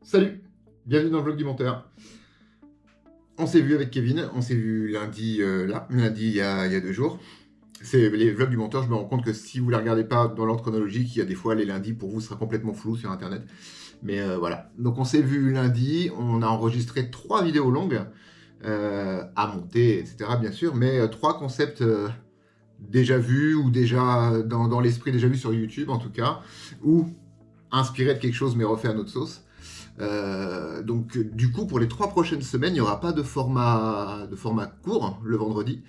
Salut, bienvenue dans le vlog du monteur. On s'est vu avec Kevin, on s'est vu lundi, lundi il y a 2 jours. C'est les vlogs du monteur, je me rends compte que si vous ne les regardez pas dans l'ordre chronologique, il y a des fois les lundis pour vous sera complètement flou sur internet. Mais voilà, donc on s'est vu lundi, on a enregistré 3 vidéos longues à monter, etc. bien sûr, mais 3 concepts déjà vus ou déjà dans l'esprit déjà vus sur YouTube en tout cas, ou inspirés de quelque chose mais refait à notre sauce. Donc du coup pour les 3 prochaines semaines il n'y aura pas de format court le vendredi,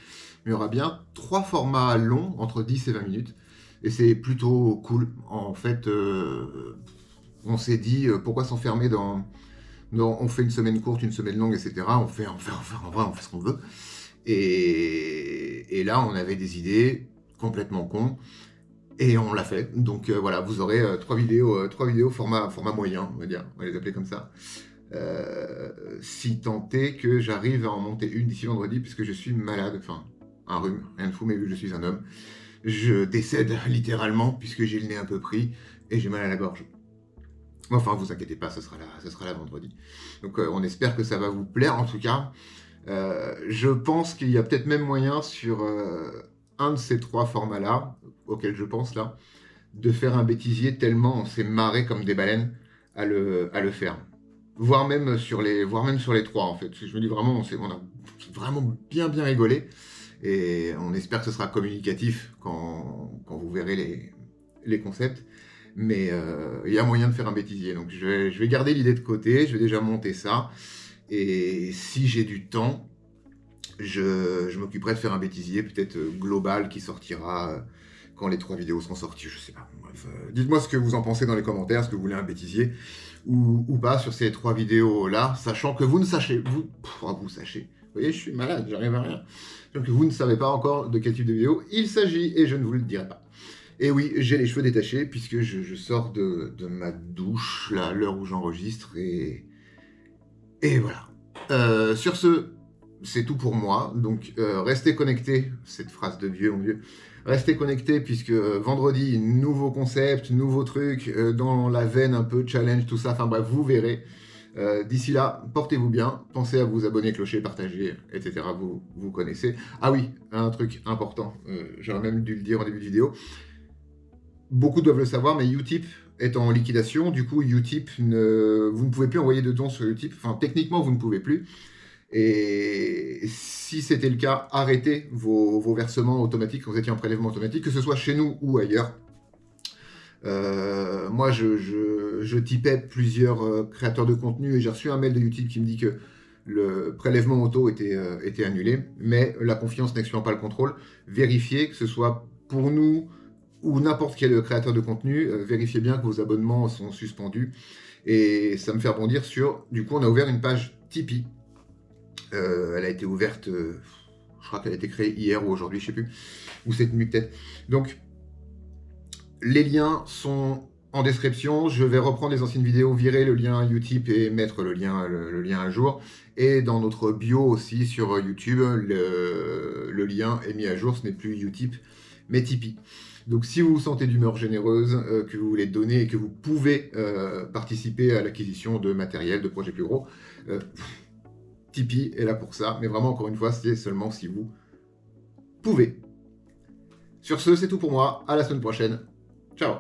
mais il y aura bien 3 formats longs entre 10 et 20 minutes et c'est plutôt cool en fait. On s'est dit pourquoi s'enfermer dans on fait une semaine courte, une semaine longue, etc. En vrai on fait ce qu'on veut et là on avait des idées complètement cons. Et on l'a fait, donc voilà, vous aurez 3 vidéos format moyen, on va dire, on va les appeler comme ça. Si tant est que j'arrive à en monter une d'ici vendredi, puisque je suis malade, enfin, un rhume, rien de fou, mais vu que je suis un homme, je décède littéralement, puisque j'ai le nez un peu pris, et j'ai mal à la gorge. Enfin, vous inquiétez pas, ce sera là vendredi. Donc on espère que ça va vous plaire, en tout cas. Je pense qu'il y a peut-être même moyen sur un de ces 3 formats-là, auxquels je pense là, de faire un bêtisier tellement on s'est marré comme des baleines à le faire. Voire même sur les 3 en fait. Je me dis vraiment, on a vraiment bien rigolé. Et on espère que ce sera communicatif quand vous verrez les concepts. Mais il y a moyen de faire un bêtisier. Donc je vais garder l'idée de côté, je vais déjà monter ça. Et si j'ai du temps, je m'occuperai de faire un bêtisier peut-être global qui sortira quand les 3 vidéos seront sorties, je sais pas. Bref, dites-moi ce que vous en pensez dans les commentaires, est-ce que vous voulez un bêtisier ou pas sur ces 3 vidéos-là, sachant que vous ne sachez, vous sachez, vous voyez, je suis malade, j'arrive à rien. Donc vous ne savez pas encore de quel type de vidéo il s'agit et je ne vous le dirai pas. Et oui, j'ai les cheveux détachés puisque je sors de ma douche, là, à l'heure où j'enregistre et voilà. Sur ce, c'est tout pour moi, donc restez connectés, cette phrase de vieux, mon vieux, restez connectés puisque vendredi, nouveau concept, nouveau truc, dans la veine un peu challenge, tout ça, enfin bref, vous verrez. D'ici là, portez-vous bien, pensez à vous abonner, clocher, partager, etc. Vous connaissez. Ah oui, un truc important, j'aurais même dû le dire en début de vidéo, beaucoup doivent le savoir, mais Utip est en liquidation, du coup Utip, vous ne pouvez plus envoyer de dons sur Utip, enfin techniquement vous ne pouvez plus. Et si c'était le cas, arrêtez vos versements automatiques quand vous étiez en prélèvement automatique, que ce soit chez nous ou ailleurs. Moi, je typais plusieurs créateurs de contenu et j'ai reçu un mail de YouTube qui me dit que le prélèvement auto était annulé, mais la confiance n'exclut pas le contrôle. Vérifiez que ce soit pour nous ou n'importe quel créateur de contenu, vérifiez bien que vos abonnements sont suspendus. Et ça me fait rebondir sur, du coup, on a ouvert une page Tipeee. Elle a été ouverte, je crois qu'elle a été créée hier ou aujourd'hui, je sais plus, ou cette nuit peut-être. Donc, les liens sont en description. Je vais reprendre les anciennes vidéos, virer le lien Utip et mettre le lien à jour. Et dans notre bio aussi sur YouTube, le lien est mis à jour. Ce n'est plus Utip, mais Tipeee. Donc si vous vous sentez d'humeur généreuse, que vous voulez donner et que vous pouvez participer à l'acquisition de matériel, de projets plus gros, Tipeee est là pour ça. Mais vraiment, encore une fois, c'est seulement si vous pouvez. Sur ce, c'est tout pour moi. À la semaine prochaine. Ciao.